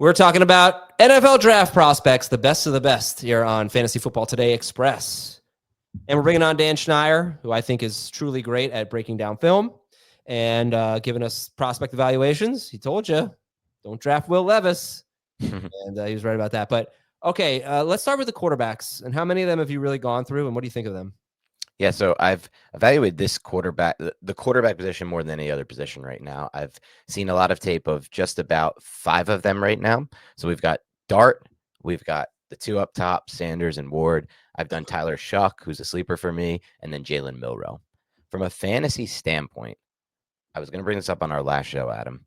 We're talking about NFL draft prospects, the best of the best here on Fantasy Football Today Express. And we're bringing on Dan Schneier, who I think is truly great at breaking down film and giving us prospect evaluations. He told you, don't draft Will Levis. And he was right about that. But okay, let's start with the quarterbacks. And how many of them have you really gone through, and what do you think of them? Yeah, so I've evaluated the quarterback position more than any other position right now. I've seen a lot of tape of just about 5 of them right now. So we've got Dart, we've got the 2 up top, Sanders and Ward. I've done Tyler Shuck, who's a sleeper for me, and then Jalen Milroe. From a fantasy standpoint, I was going to bring this up on our last show, Adam,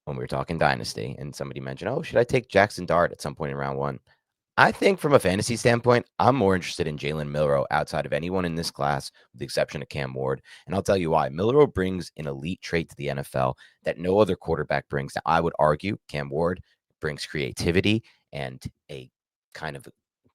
when we were talking Dynasty, and somebody mentioned, oh, should I take Jackson Dart at some point in round 1? I think from a fantasy standpoint, I'm more interested in Jalen Milroe outside of anyone in this class, with the exception of Cam Ward. And I'll tell you why. Milroe brings an elite trait to the NFL that no other quarterback brings. Now, I would argue Cam Ward brings creativity and a kind of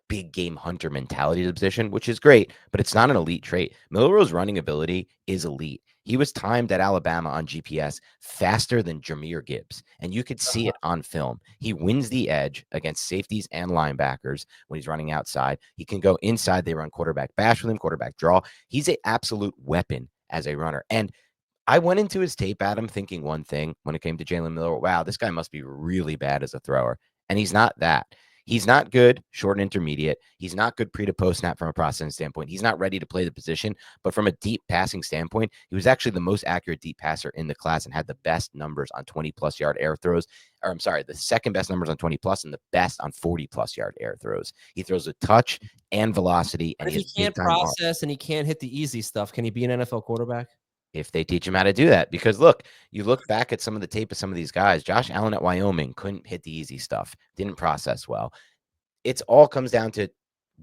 big game hunter mentality to the position, which is great, but it's not an elite trait. Milroe's running ability is elite. He was timed at Alabama on GPS faster than Jahmyr Gibbs, and you could see it on film. He wins the edge against safeties and linebackers when he's running outside. He can go inside. They run quarterback bash with him, quarterback draw. He's an absolute weapon as a runner. And I went into his tape, Adam, thinking one thing when it came to Jalen Milroe. Wow, this guy must be really bad as a thrower. And he's not that. He's not good short and intermediate. He's not good pre to post snap from a processing standpoint. He's not ready to play the position. But from a deep passing standpoint, he was actually the most accurate deep passer in the class and had the best numbers on 20-plus yard air throws. Or I'm sorry, the second best numbers on 20-plus and the best on 40-plus yard air throws. He throws with touch and velocity. And if he can't process and he can't hit the easy stuff, can he be an NFL quarterback? If they teach him how to do that. Because look, you look back at some of the tape of some of these guys. Josh Allen at Wyoming couldn't hit the easy stuff, didn't process well. It's all comes down to,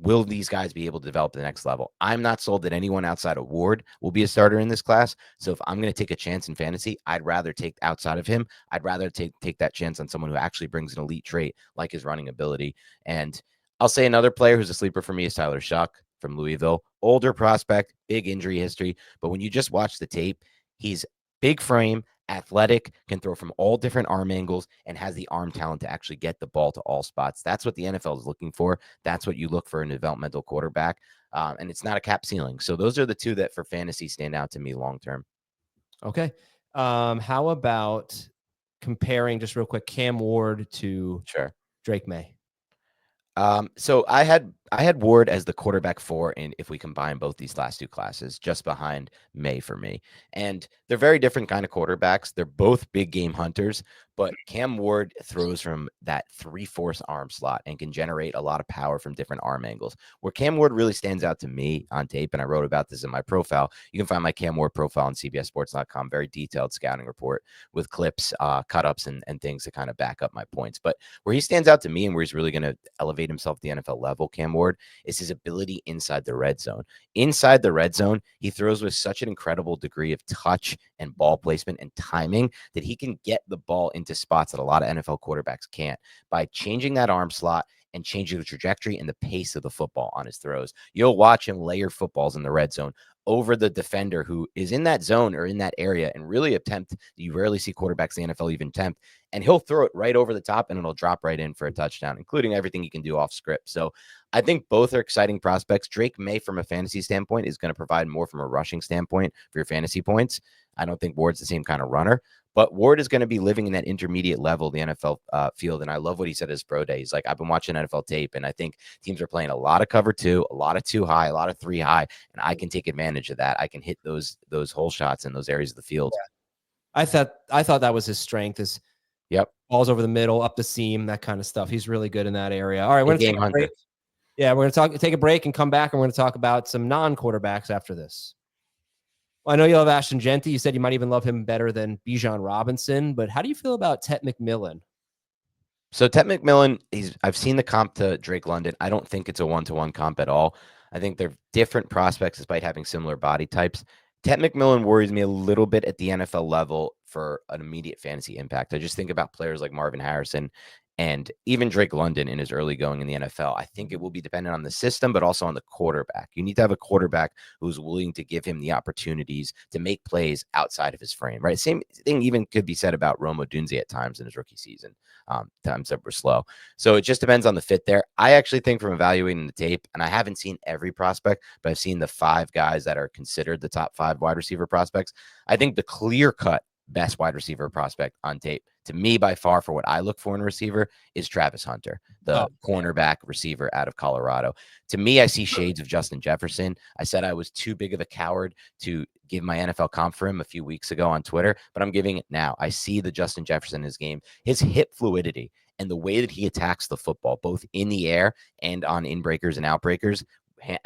will these guys be able to develop to the next level? I'm not sold that anyone outside of Ward will be a starter in this class. So if I'm going to take a chance in fantasy, I'd rather take outside of him. I'd rather take that chance on someone who actually brings an elite trait like his running ability. And I'll say another player who's a sleeper for me is Tyler Shuck from Louisville. Older prospect, big injury history. But when you just watch the tape, he's big frame, athletic, can throw from all different arm angles, and has the arm talent to actually get the ball to all spots. That's what the NFL is looking for. That's what you look for in a developmental quarterback. And it's not a cap ceiling. So those are the 2 that for fantasy stand out to me long term. Okay. How about comparing just real quick Cam Ward to Drake Maye? So I had Ward as the quarterback 4, and if we combine both these last 2 classes, just behind Maye for me. And they're very different kind of quarterbacks. They're both big game hunters, but Cam Ward throws from that 3/4 arm slot and can generate a lot of power from different arm angles. Where Cam Ward really stands out to me on tape, and I wrote about this in my profile. You can find my Cam Ward profile on CBSSports.com. Very detailed scouting report with clips, cut-ups, and things to kind of back up my points. But where he stands out to me and where he's really going to elevate himself at the NFL level, Cam Ward, is his ability inside the red zone. Inside the red zone, he throws with such an incredible degree of touch and ball placement and timing that he can get the ball into spots that a lot of NFL quarterbacks can't by changing that arm slot and changing the trajectory and the pace of the football on his throws. You'll watch him layer footballs in the red zone over the defender who is in that zone or in that area and really attempt. You rarely see quarterbacks in the NFL even attempt, and he'll throw it right over the top and it'll drop right in for a touchdown, including everything he can do off script. So I think both are exciting prospects. Drake Maye, from a fantasy standpoint, is going to provide more from a rushing standpoint for your fantasy points. I don't think Ward's the same kind of runner, but Ward is going to be living in that intermediate level of the NFL field. And I love what he said at his pro day. He's like, I've been watching NFL tape, and I think teams are playing a lot of cover 2, a lot of 2 high, a lot of 3 high, and I can take advantage of that. I can hit those hole shots in those areas of the field. Yeah. I thought that was his strength, is balls over the middle, up the seam, that kind of stuff. He's really good in that area. All right, we're going to take a break. Yeah, we're going to take a break and come back, and we're going to talk about some non-quarterbacks after this. Well, I know you love Ashton Jeanty. You said you might even love him better than Bijan Robinson, but how do you feel about Tet McMillan? So Tet McMillan, I've seen the comp to Drake London. I don't think it's a 1-to-1 comp at all. I think they're different prospects despite having similar body types. Tet McMillan worries me a little bit at the NFL level for an immediate fantasy impact. I just think about players like Marvin Harrison and even Drake London in his early going in the NFL. I think it will be dependent on the system, but also on the quarterback. You need to have a quarterback who's willing to give him the opportunities to make plays outside of his frame, right? Same thing even could be said about Rome Odunze at times in his rookie season, times that were slow. So it just depends on the fit there. I actually think from evaluating the tape, and I haven't seen every prospect, but I've seen the 5 guys that are considered the top 5 wide receiver prospects. I think the clear-cut best wide receiver prospect on tape, to me, by far, for what I look for in a receiver, is Travis Hunter, the cornerback receiver out of Colorado. To me, I see shades of Justin Jefferson. I said I was too big of a coward to give my NFL comp for him a few weeks ago on Twitter, but I'm giving it now. I see the Justin Jefferson in his game, his hip fluidity, and the way that he attacks the football, both in the air and on inbreakers and outbreakers,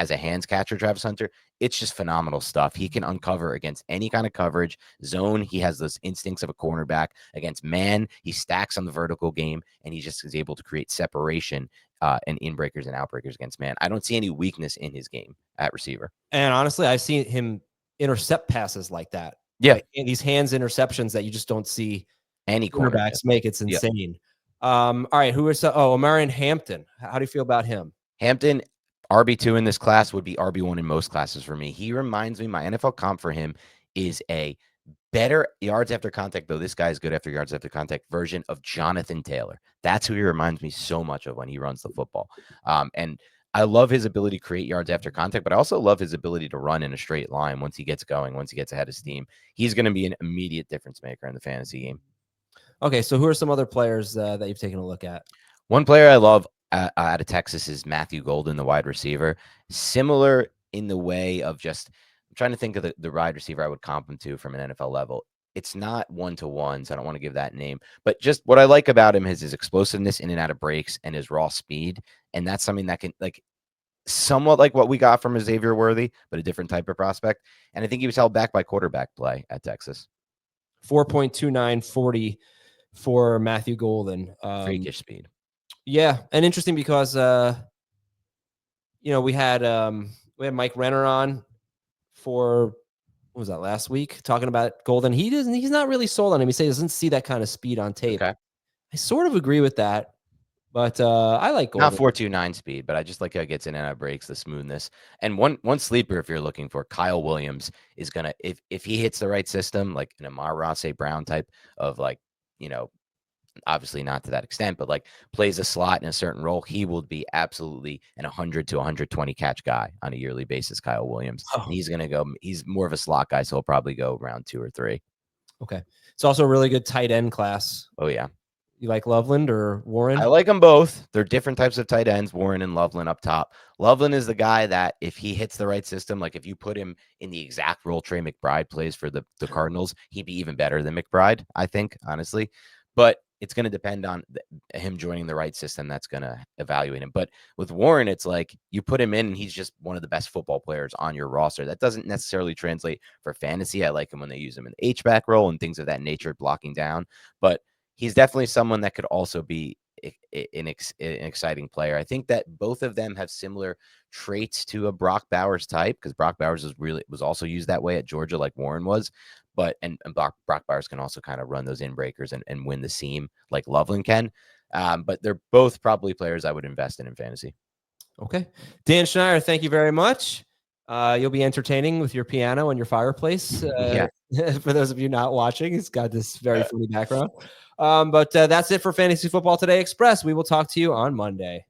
as a hands catcher, Travis Hunter, it's just phenomenal stuff. He can uncover against any kind of coverage zone. He has those instincts of a cornerback. Against man, he stacks on the vertical game, and he just is able to create separation and inbreakers and outbreakers against man. I don't see any weakness in his game at receiver. And honestly, I've seen him intercept passes like that. Yeah. Like these hands interceptions that you just don't see any cornerbacks make. It's insane. Yep. All right. Who is Omarion Hampton? How do you feel about him? Hampton, RB2 in this class, would be RB1 in most classes for me. He reminds me, my NFL comp for him is a better yards after contact, though this guy is good after yards after contact, version of Jonathan Taylor. That's who he reminds me so much of when he runs the football. And I love his ability to create yards after contact, but I also love his ability to run in a straight line once he gets going, once he gets ahead of steam. He's going to be an immediate difference maker in the fantasy game. Okay, so who are some other players that you've taken a look at? One player I love out of Texas is Matthew Golden, the wide receiver. Similar in the way of just, I'm trying to think of the wide receiver I would comp him to from an NFL level. It's not one-to-one, so I don't want to give that name. But just what I like about him is his explosiveness in and out of breaks and his raw speed. And that's something that can, like, somewhat like what we got from Xavier Worthy, but a different type of prospect. And I think he was held back by quarterback play at Texas. 4.2940 for Matthew Golden. Freakish speed. Yeah, and interesting because we had Mike Renner on for, what was that, last week, talking about Golden. He's not really sold on him. He says he doesn't see that kind of speed on tape. Okay. I sort of agree with that, but I like Golden. Not 4.29 speed, but I just like how it gets in and out breaks, the smoothness. And one sleeper, if you're looking for, Kyle Williams is gonna, if he hits the right system, like an Amar-Ra St. Brown type of, like, obviously not to that extent, but like plays a slot in a certain role, he will be absolutely an 100 to 120 catch guy on a yearly basis. Kyle Williams. Oh. He's going to go, he's more of a slot guy, so he'll probably go round 2 or 3. Okay. It's also a really good tight end class. Oh yeah. You like Loveland or Warren? I like them both. They're different types of tight ends, Warren and Loveland up top. Loveland is the guy that if he hits the right system, like if you put him in the exact role Trey McBride plays for the Cardinals, he'd be even better than McBride, I think, honestly. But it's going to depend on him joining the right system that's going to evaluate him. But with Warren, it's like you put him in and he's just one of the best football players on your roster. That doesn't necessarily translate for fantasy. I like him when they use him in the H-back role and things of that nature, blocking down. But he's definitely someone that could also be an exciting player. I think that both of them have similar traits to a Brock Bowers type, because Brock Bowers was also used that way at Georgia like Warren was. But and Brock Bowers can also kind of run those in breakers and win the seam like Loveland can. But they're both probably players I would invest in fantasy. Okay. Dan Schneier, thank you very much. You'll be entertaining with your piano and your fireplace. Yeah. For those of you not watching, he's got this very funny background. But that's it for Fantasy Football Today Express. We will talk to you on Monday.